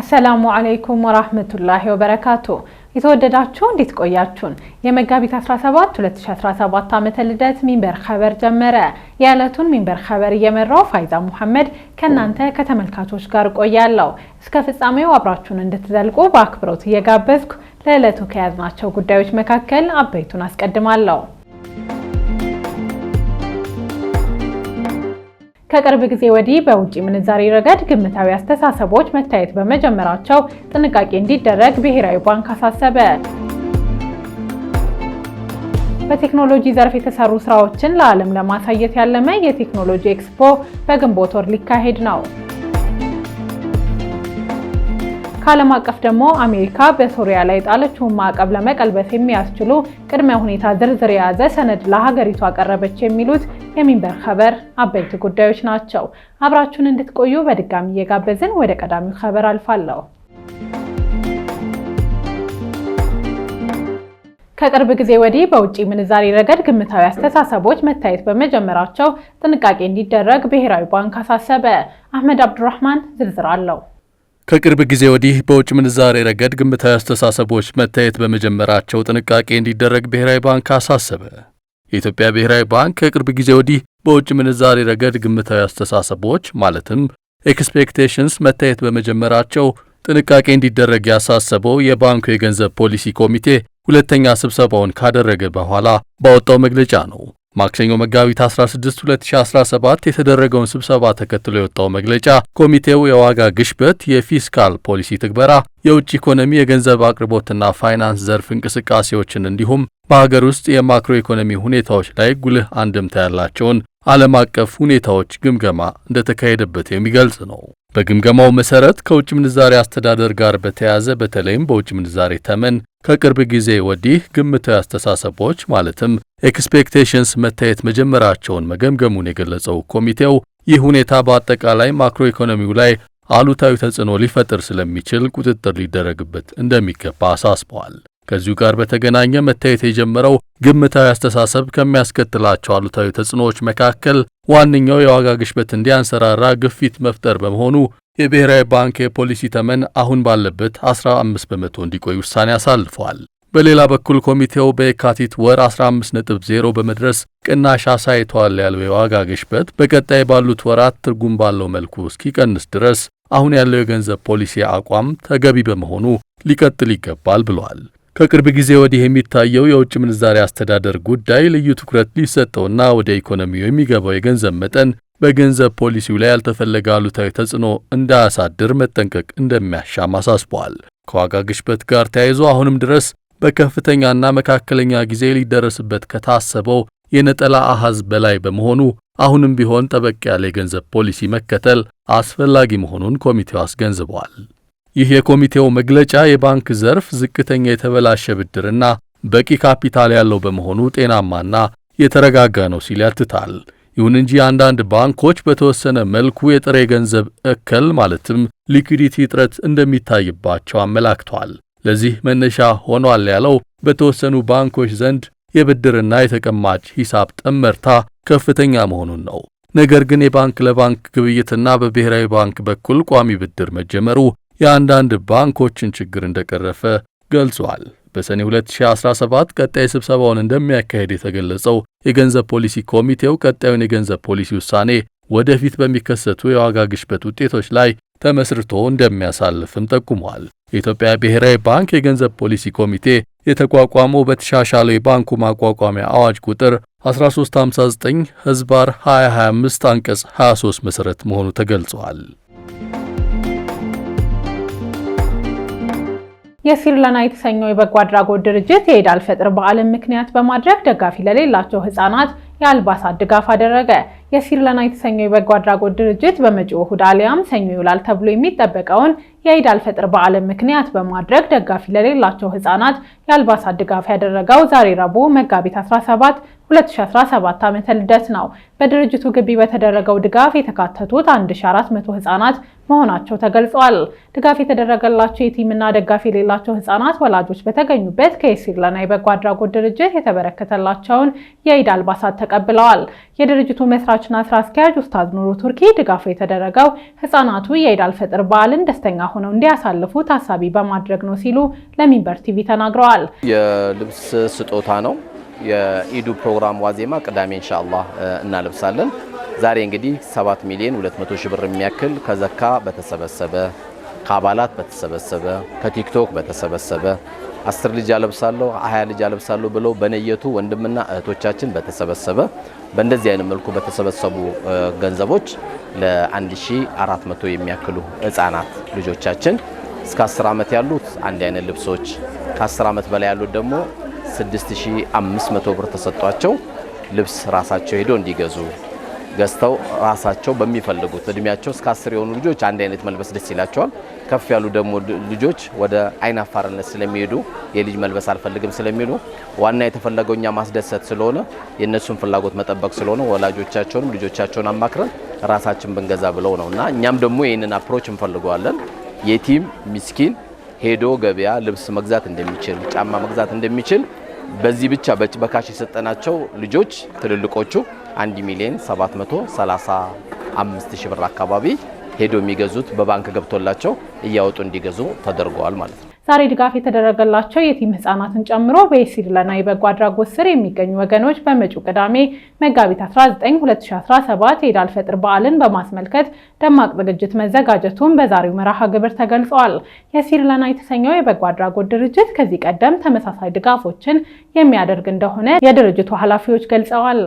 አሰላሙ አለይኩም ወራህመቱላሂ ወበረካቱ። የተወደዳችሁ እንዴት ቆያችሁን? የመጋቢት 17 2017 ዓመተ ልደት ሚንበር ኸበር ጀመረ። የዕለቱን ሚንበር ኸበር እየመራው ፋይዛ ሙሐመድ ከናንተ ከተመልካቾች ጋር ቆያለሁ። እስከ ፍጻሜው አብራችሁን እንድትዘልቁ በአክብሮት እየጋበዝኩ ለዕለቱ ከያዝናቸው ጉዳዮች መካከል አበይቱን አስቀድማለሁ። ከቅርብ ጊዜ ወዲህ በውጪ ምንዛሪ ረገድ ግምታዊ አስተሳሰቦች መታየት በመጀመራቸው ጥንቃቄ እንዲደረግ ብሔራዊ ባንክ አሳሰበ። በቴክኖሎጂ ዘርፍ የተሰሩ ስራዎችን ለዓለም ለማሳየት ያለመ የቴክኖሎጂ ኤክስፖ በግንቦት ወር ሊካሄድ ነው። ከዓለም አቀፍ ደግሞ አሜሪካ በሶሪያ ላይ ጣለችውን ማዕቀብ ለመቀልበስ የሚያስችሉ ቅድመ ሁኔታ ዝርዝር የያዘ ሰነድ ለሀገሪቱ አቀረበች የሚሉት የሚንበር ኸበር አበይት ጉዳዮች ናቸው። አብራችሁን እንድትቆዩ በድጋሚ እየጋበዝን ወደ ቀዳሚው ኸበር አልፋለሁ። ከቅርብ ጊዜ ወዲህ በውጪ ምንዛሪ ረገድ ግምታዊ አስተሳሰቦች መታየት በመጀመራቸው ጥንቃቄ እንዲደረግ ብሔራዊ ባንክ አሳሰበ። አህመድ አብዱራህማን ዝርዝር አለው። ከቅርብ ጊዜ ወዲህ በውጭ ምንዛሬ ረገድ ግምታዊ አስተሳሰቦች መታየት በመጀመራቸው ጥንቃቄ እንዲደረግ ብሔራዊ ባንክ አሳሰበ። የኢትዮጵያ ብሔራዊ ባንክ ከቅርብ ጊዜ ወዲህ በውጭ ምንዛሬ ረገድ ግምታዊ አስተሳሰቦች ማለትም ኤክስፔክቴሽንስ መታየት በመጀመራቸው ጥንቃቄ እንዲደረግ ያሳሰበው የባንኩ የገንዘብ ፖሊሲ ኮሚቴ ሁለተኛ ስብሰባውን ካደረገ በኋላ ባወጣው መግለጫ ነው። ማክሰኞ መጋቢት 16 2017 የተደረገውን ስብሰባ ተከትሎ የወጣው መግለጫ ኮሚቴው የዋጋ ግሽበት፣ የፊስካል ፖሊሲ ትግበራ፣ የውጭ ኢኮኖሚ የገንዘብ አቅርቦትና ፋይናንስ ዘርፍ እንቅስቃሴዎችን እንዲሁም በሀገር ውስጥ የማክሮ ኢኮኖሚ ሁኔታዎች ላይ ጉልህ አንድምታ ያላቸውን ዓለም አቀፍ ሁኔታዎች ግምገማ እንደተካሄደበት የሚገልጽ ነው። በግምገማው መሰረት ከውጭ ምንዛሬ አስተዳደር ጋር በተያያዘ በተለይም በውጭ ምንዛሬ ተመን ከቅርብ ጊዜ ወዲህ ግምታዊ አስተሳሰቦች ማለትም ኤክስፔክቴሽንስ መታየት መጀመራቸውን መገምገሙን የገለጸው ኮሚቴው ይህ ሁኔታ በአጠቃላይ ማክሮ ኢኮኖሚው ላይ አሉታዊ ተጽዕኖ ሊፈጥር ስለሚችል ቁጥጥር ሊደረግበት እንደሚገባ አሳስበዋል። ከዚሁ ጋር በተገናኘ መታየት የጀመረው ግምታዊ አስተሳሰብ ከሚያስከትላቸው አሉታዊ ተጽዕኖዎች መካከል ዋነኛው የዋጋ ግሽበት እንዲያንሰራራ ግፊት መፍጠር በመሆኑ የብሔራዊ ባንክ የፖሊሲ ተመን አሁን ባለበት 15 በመቶ እንዲቆይ ውሳኔ አሳልፏል። በሌላ በኩል ኮሚቴው በየካቲት ወር 15.0 በመድረስ ቅናሽ አሳይቷል ያለው የዋጋ ግሽበት በቀጣይ ባሉት ወራት ትርጉም ባለው መልኩ እስኪቀንስ ድረስ አሁን ያለው የገንዘብ ፖሊሲ አቋም ተገቢ በመሆኑ ሊቀጥል ይገባል ብሏል። ከቅርብ ጊዜ ወዲህ የሚታየው የውጭ ምንዛሪ አስተዳደር ጉዳይ ልዩ ትኩረት ሊሰጠውና ወደ ኢኮኖሚው የሚገባው የገንዘብ መጠን በገንዘብ ፖሊሲው ላይ ያልተፈለገ አሉታዊ ተጽዕኖ እንዳያሳድር መጠንቀቅ እንደሚያሻም አሳስበዋል። ከዋጋ ግሽበት ጋር ተያይዞ አሁንም ድረስ በከፍተኛና መካከለኛ ጊዜ ሊደረስበት ከታሰበው የነጠላ አሃዝ በላይ በመሆኑ አሁንም ቢሆን ጠበቅ ያለ የገንዘብ ፖሊሲ መከተል አስፈላጊ መሆኑን ኮሚቴው አስገንዝበዋል። ይህ የኮሚቴው መግለጫ የባንክ ዘርፍ ዝቅተኛ የተበላሸ ብድርና በቂ ካፒታል ያለው በመሆኑ ጤናማና የተረጋጋ ነው ሲል ያትታል። ይሁን እንጂ አንዳንድ ባንኮች በተወሰነ መልኩ የጥሬ ገንዘብ እክል ማለትም ሊኩዊዲቲ እጥረት እንደሚታይባቸው አመላክቷል። ለዚህ መነሻ ሆኗል ያለው በተወሰኑ ባንኮች ዘንድ የብድርና የተቀማጭ ሂሳብ ጥምርታ ከፍተኛ መሆኑን ነው። ነገር ግን የባንክ ለባንክ ግብይትና በብሔራዊ ባንክ በኩል ቋሚ ብድር መጀመሩ የአንዳንድ ባንኮችን ችግር እንደቀረፈ ገልጿል። በሰኔ 2017 ቀጣይ ስብሰባውን እንደሚያካሄድ የተገለጸው የገንዘብ ፖሊሲ ኮሚቴው ቀጣዩን የገንዘብ ፖሊሲ ውሳኔ ወደፊት በሚከሰቱ የዋጋ ግሽበት ውጤቶች ላይ ተመስርቶ እንደሚያሳልፍም ጠቁሟል። የኢትዮጵያ ብሔራዊ ባንክ የገንዘብ ፖሊሲ ኮሚቴ የተቋቋመው በተሻሻለው የባንኩ ማቋቋሚያ አዋጅ ቁጥር 1359/2025 አንቀጽ 23 መሰረት መሆኑ ተገልጿል። የሲርለና የተሰኘው የበጎ አድራጎት ድርጅት የኢድ አልፈጥር በዓልን ምክንያት በማድረግ ደጋፊ ለሌላቸው ህፃናት የአልባሳት ድጋፍ አደረገ። የሲርለና የተሰኘው የበጎ አድራጎት ድርጅት በመጪው እሁድ አሊያም ሰኞ ይውላል ተብሎ የሚጠበቀውን የኢድ አልፈጥር በዓልን ምክንያት በማድረግ ደጋፊ ለሌላቸው ህፃናት የአልባሳት ድጋፍ ያደረገው ዛሬ ረቡዕ መጋቢት 17 2017 ዓመተ ልደት ነው። በድርጅቱ ግቢ በተደረገው ድጋፍ የተካተቱት 1400 ህፃናት መሆናቸው ተገልጿል። ድጋፍ የተደረገላቸው የቲምና ደጋፊ የሌላቸው ህፃናት ወላጆች በተገኙበት ከሲርለና የበጎ አድራጎት ድርጅት የተበረከተላቸውን የኢድ አልባሳት ተቀብለዋል። የድርጅቱ መስራችና ስራ አስኪያጅ ኡስታዝ ኑሩ ቱርኪ ድጋፉ የተደረገው ህፃናቱ የኢድ አልፈጥር በዓልን ደስተኛ ሆነው እንዲያሳልፉ ታሳቢ በማድረግ ነው ሲሉ ለሚንበር ቲቪ ተናግረዋል። የልብስ ስጦታ ነው። የኢዱ ፕሮግራም ዋዜማ ቅዳሜ ኢንሻአላህ እናለብሳለን። ዛሬ እንግዲህ 7,200,000 ብር የሚያክል ከዘካ በተሰበሰበ ከአባላት በተሰበሰበ ከቲክቶክ በተሰበሰበ 10 ልጅ አለብሳለሁ 20 ልጅ አለብሳለሁ ብለው በነየቱ ወንድምና እህቶቻችን በተሰበሰበ በእንደዚህ አይነት መልኩ በተሰበሰቡ ገንዘቦች ለ1400 የሚያክሉ ህፃናት ልጆቻችን እስከ 10 ዓመት ያሉት አንድ አይነት ልብሶች ከ10 ዓመት በላይ ያሉት ደግሞ 6500 ብር ተሰጧቸው ልብስ ራሳቸው ሄዶ እንዲገዙ ገዝተው ራሳቸው በሚፈልጉት እድሜያቸው እስከ 10 የሆኑ ልጆች አንድ አይነት መልበስ ደስ ይላቸዋል። ከፍ ያሉ ደግሞ ልጆች ወደ አይን አፋርነት ስለሚሄዱ የልጅ መልበስ አልፈልግም ስለሚሉ ዋና የተፈለገውኛ ማስደሰት ስለሆነ የነሱን ፍላጎት መጠበቅ ስለሆነ ወላጆቻቸውንም ልጆቻቸውን አማክረን ራሳችን ብንገዛ ብለው ነውና እኛም ደግሞ ይሄንን አፕሮች እንፈልገዋለን። የቲም ምስኪን ሄዶ ገበያ ልብስ መግዛት እንደሚችል ጫማ መግዛት እንደሚችል በዚህ ብቻ በካሽ የሰጠናቸው ልጆች ትልልቆቹ 1,735,000 ብር አካባቢ ሄዶ የሚገዙት በባንክ ገብቶላቸው እያወጡ እንዲገዙ ተደርጓል ማለት ነው። ዛሬ ድጋፍ የተደረገላቸው የቲም ህፃናትን ጨምሮ በሲርለና የበጎ አድራጎት ስር የሚገኙ ወገኖች በመጪው ቅዳሜ መጋቢት 19 2017 የኢድ አልፈጥር በዓልን በማስመልከት ደማቅ ዝግጅት መዘጋጀቱን በዛሬው መርሃ ግብር ተገልጿል። የሲርለና የተሰኘው የበጎ አድራጎት ድርጅት ከዚህ ቀደም ተመሳሳይ ድጋፎችን የሚያደርግ እንደሆነ የድርጅቱ ኃላፊዎች ገልጸዋል።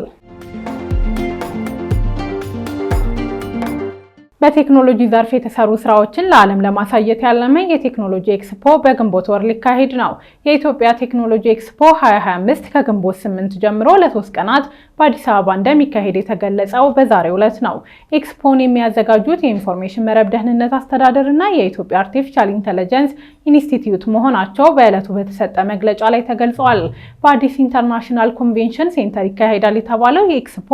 በቴክኖሎጂ ዘርፍ የተሰሩ ስራዎችን ለዓለም ለማሳየት ያለመ የቴክኖሎጂ ኤክስፖ በግንቦት ወር ሊካሄድ ነው። የኢትዮጵያ ቴክኖሎጂ ኤክስፖ 2025 ከግንቦት 8 ጀምሮ ለ3 ቀናት በአዲስ አበባ እንደሚካሄድ የተገለጸው በዛሬው ዕለት ነው። ኤክስፖን የሚያዘጋጁት የኢንፎርሜሽን መረብ ደህንነት አስተዳደር እና የኢትዮጵያ አርቲፊሻል ኢንተለጀንስ ኢንስቲትዩት መሆናቸው በዕለቱ በተሰጠ መግለጫ ላይ ተገልጿል። በአዲስ ኢንተርናሽናል ኮንቬንሽን ሴንተር ይካሄዳል የተባለው የኤክስፖ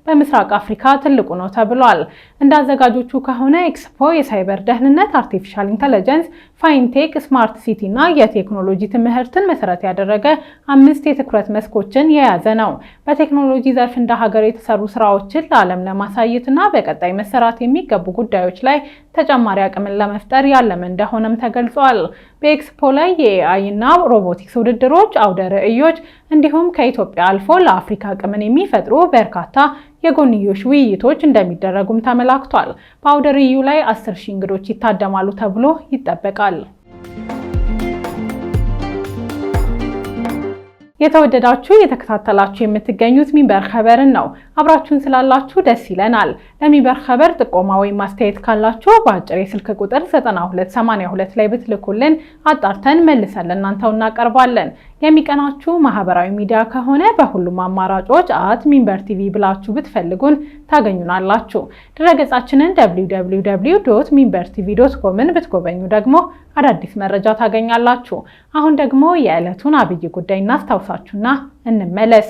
በምስራቅ አፍሪካ ትልቁ ነው ተብሏል። እንደ አዘጋጆቹ ከሆነ ኤክስፖ የሳይበር ደህንነት፣ አርቲፊሻል ኢንተለጀንስ፣ ፋይንቴክ፣ ስማርት ሲቲ እና የቴክኖሎጂ ትምህርትን መሰረት ያደረገ 5 የትኩረት መስኮችን የያዘ ነው። በቴክኖሎጂ ዘርፍ እንደ ሀገር የተሰሩ ስራዎችን ለዓለም ለማሳየትና በቀጣይ መሰራት የሚገቡ ጉዳዮች ላይ ተጨማሪ አቅምን ለመፍጠር ያለመ እንደሆነም ተገልጿል። በኤክስፖ ላይ የኤአይ እና ሮቦቲክስ ውድድሮች፣ አውደ ርዕዮች እንዲሁም ከኢትዮጵያ አልፎ ለአፍሪካ አቅምን የሚፈጥሩ በርካታ የጎንዮሽ ውይይቶች እንደሚደረጉም ተመላክቷል። በአውደ ርዕዩ ላይ 10,000 እንግዶች ይታደማሉ ተብሎ ይጠበቃል። የተወደዳችሁ የተከታተላችሁ የምትገኙት ሚንበር ኸበርን ነው። አብራችሁን ስላላችሁ ደስ ይለናል። ለሚንበር ኸበር ጥቆማ ወይም ማስተያየት ካላችሁ በአጭር የስልክ ቁጥር 9282 ላይ ብትልኩልን አጣርተን መልሰን ለእናንተው እናቀርባለን። የሚቀናችሁ ማህበራዊ ሚዲያ ከሆነ በሁሉም አማራጮች @ሚንበር ቲቪ ብላችሁ ብትፈልጉን ታገኙናላችሁ። ድረገጻችንን www.minbertv.com ብትጎበኙ ደግሞ አዳዲስ መረጃ ታገኛላችሁ። አሁን ደግሞ የዕለቱን አብይ ጉዳይ እናስታውሳችሁና እንመለስ።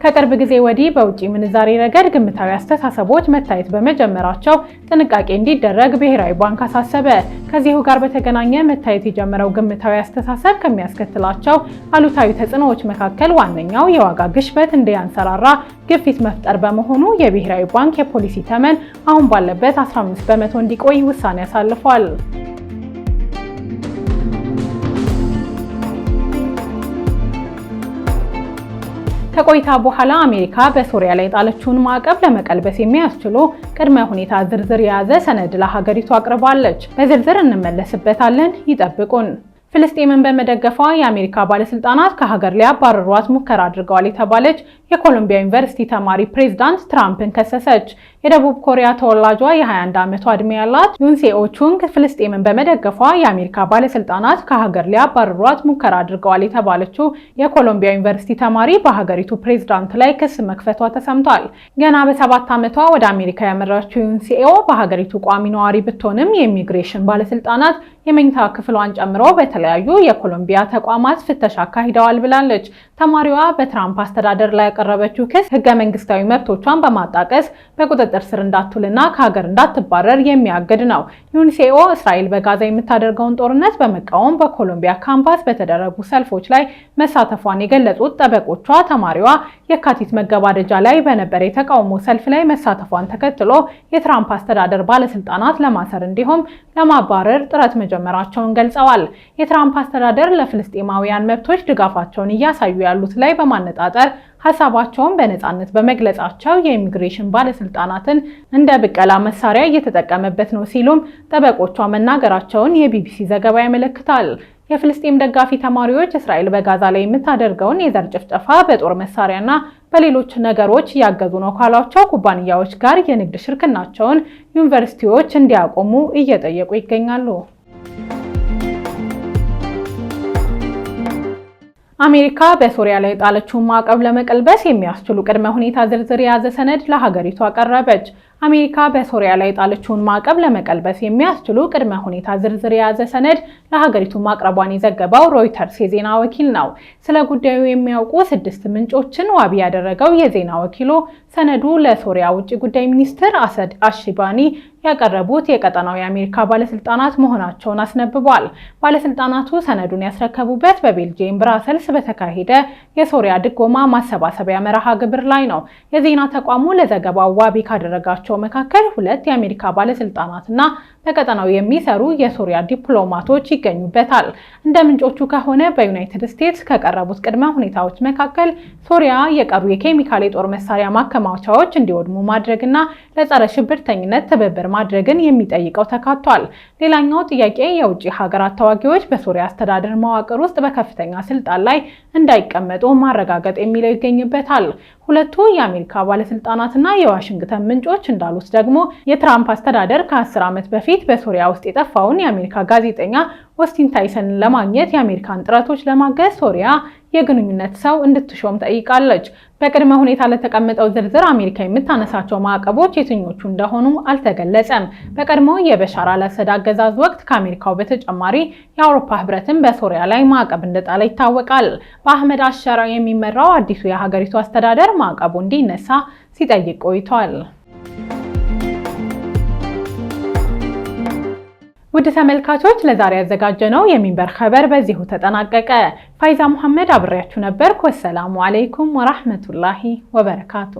ከቅርብ ጊዜ ወዲህ በውጪ ምንዛሬ ረገድ ግምታዊ አስተሳሰቦች መታየት በመጀመራቸው ጥንቃቄ እንዲደረግ ብሔራዊ ባንክ አሳሰበ። ከዚሁ ጋር በተገናኘ መታየት የጀመረው ግምታዊ አስተሳሰብ ከሚያስከትላቸው አሉታዊ ተጽዕኖዎች መካከል ዋነኛው የዋጋ ግሽበት እንዲያንሰራራ ግፊት መፍጠር በመሆኑ የብሔራዊ ባንክ የፖሊሲ ተመን አሁን ባለበት 15 በመቶ እንዲቆይ ውሳኔ አሳልፏል። ከቆይታ በኋላ አሜሪካ በሶሪያ ላይ ጣለችውን ማዕቀብ ለመቀልበስ የሚያስችሉ ቅድመ ሁኔታ ዝርዝር የያዘ ሰነድ ለሀገሪቱ አቅርባለች። በዝርዝር እንመለስበታለን፣ ይጠብቁን። ፍልስጤምን በመደገፏ የአሜሪካ ባለስልጣናት ከሀገር ሊያባረሯት ሙከራ አድርገዋል የተባለች የኮሎምቢያ ዩኒቨርሲቲ ተማሪ ፕሬዝዳንት ትራምፕን ከሰሰች። የደቡብ ኮሪያ ተወላጇ የ21 ዓመቷ ዕድሜ ያላት ዩንሴኦ ቹንግ ፍልስጤምን በመደገፏ የአሜሪካ ባለስልጣናት ከሀገር ሊያባረሯት ሙከራ አድርገዋል የተባለችው የኮሎምቢያ ዩኒቨርሲቲ ተማሪ በሀገሪቱ ፕሬዝዳንት ላይ ክስ መክፈቷ ተሰምቷል። ገና በ7 ዓመቷ ወደ አሜሪካ ያመራችው ዩንሴኦ በሀገሪቱ ቋሚ ነዋሪ ብትሆንም የኢሚግሬሽን ባለስልጣናት የመኝታ ክፍሏን ጨምሮ በተለያዩ የኮሎምቢያ ተቋማት ፍተሻ አካሂደዋል ብላለች። ተማሪዋ በትራምፕ አስተዳደር ላይ ያቀረበችው ክስ ህገ መንግስታዊ መብቶቿን በማጣቀስ በቁጥጥር ስር እንዳትውልና ከሀገር እንዳትባረር የሚያግድ ነው። ዩኒሴኦ እስራኤል በጋዛ የምታደርገውን ጦርነት በመቃወም በኮሎምቢያ ካምፓስ በተደረጉ ሰልፎች ላይ መሳተፏን የገለጹት ጠበቆቿ ተማሪዋ የካቲት መገባደጃ ላይ በነበረ የተቃውሞ ሰልፍ ላይ መሳተፏን ተከትሎ የትራምፕ አስተዳደር ባለስልጣናት ለማሰር እንዲሁም ለማባረር ጥረት መጀመራቸውን ገልጸዋል። የትራምፕ አስተዳደር ለፍልስጤማውያን መብቶች ድጋፋቸውን እያሳዩ ያሉት ላይ በማነጣጠር ሐሳባቸውን በነጻነት በመግለጻቸው የኢሚግሬሽን ባለስልጣናትን እንደ ብቀላ መሳሪያ እየተጠቀመበት ነው ሲሉም ጠበቆቿ መናገራቸውን የቢቢሲ ዘገባ ያመለክታል። የፍልስጤም ደጋፊ ተማሪዎች እስራኤል በጋዛ ላይ የምታደርገውን የዘር ጭፍጨፋ በጦር መሳሪያና በሌሎች ነገሮች ያገዙ ነው ካሏቸው ኩባንያዎች ጋር የንግድ ሽርክናቸውን ዩኒቨርሲቲዎች እንዲያቆሙ እየጠየቁ ይገኛሉ። አሜሪካ በሶሪያ ላይ የጣለችውን ማዕቀብ ለመቀልበስ የሚያስችሉ ቅድመ ሁኔታ ዝርዝር የያዘ ሰነድ ለሀገሪቱ አቀረበች። አሜሪካ በሶሪያ ላይ የጣለችውን ማዕቀብ ለመቀልበስ የሚያስችሉ ቅድመ ሁኔታ ዝርዝር የያዘ ሰነድ ለሀገሪቱ ማቅረቧን የዘገበው ሮይተርስ የዜና ወኪል ነው። ስለ ጉዳዩ የሚያውቁ 6 ምንጮችን ዋቢ ያደረገው የዜና ወኪሉ ሰነዱ ለሶሪያ ውጭ ጉዳይ ሚኒስትር አሰድ አሽባኒ ያቀረቡት የቀጠናው የአሜሪካ ባለስልጣናት መሆናቸውን አስነብቧል። ባለስልጣናቱ ሰነዱን ያስረከቡበት በቤልጂየም ብራሰልስ በተካሄደ የሶሪያ ድጎማ ማሰባሰቢያ መርሃ ግብር ላይ ነው። የዜና ተቋሙ ለዘገባው ዋቢ ካደረጋቸው መካከል 2 የአሜሪካ ባለስልጣናትና በቀጠናው የሚሰሩ የሶሪያ ዲፕሎማቶች ይገኙበታል። እንደ ምንጮቹ ከሆነ በዩናይትድ ስቴትስ ከቀረቡት ቅድመ ሁኔታዎች መካከል ሶሪያ የቀሩ የኬሚካል የጦር መሳሪያ ማከማቻዎች እንዲወድሙ ማድረግና ለጸረ ሽብርተኝነት ትብብር ማድረግን የሚጠይቀው ተካቷል። ሌላኛው ጥያቄ የውጭ ሀገራት ተዋጊዎች በሶሪያ አስተዳደር መዋቅር ውስጥ በከፍተኛ ስልጣን ላይ እንዳይቀመጡ ማረጋገጥ የሚለው ይገኝበታል። ሁለቱ የአሜሪካ ባለስልጣናትና የዋሽንግተን ምንጮች እንዳሉት ደግሞ የትራምፕ አስተዳደር ከ10 ዓመት በፊት በሶሪያ ውስጥ የጠፋውን የአሜሪካ ጋዜጠኛ ኦስቲን ታይሰንን ለማግኘት የአሜሪካን ጥረቶች ለማገዝ ሶሪያ የግንኙነት ሰው እንድትሾም ጠይቃለች። በቅድመ ሁኔታ ለተቀመጠው ዝርዝር አሜሪካ የምታነሳቸው ማዕቀቦች የትኞቹ እንደሆኑ አልተገለጸም። በቀድሞ የበሻር አልአሰድ አገዛዝ ወቅት ከአሜሪካው በተጨማሪ የአውሮፓ ህብረትን በሶሪያ ላይ ማዕቀብ እንደጣለ ይታወቃል። በአህመድ አልሻራ የሚመራው አዲሱ የሀገሪቱ አስተዳደር ማዕቀቡ እንዲነሳ ሲጠይቅ ቆይቷል። ውድ ተመልካቾች ለዛሬ ያዘጋጀነው የሚንበር ኸበር በዚሁ ተጠናቀቀ። ፋይዛ መሐመድ አብሬያችሁ ነበርኩ። ወሰላሙ አለይኩም ወራህመቱላሂ ወበረካቱ።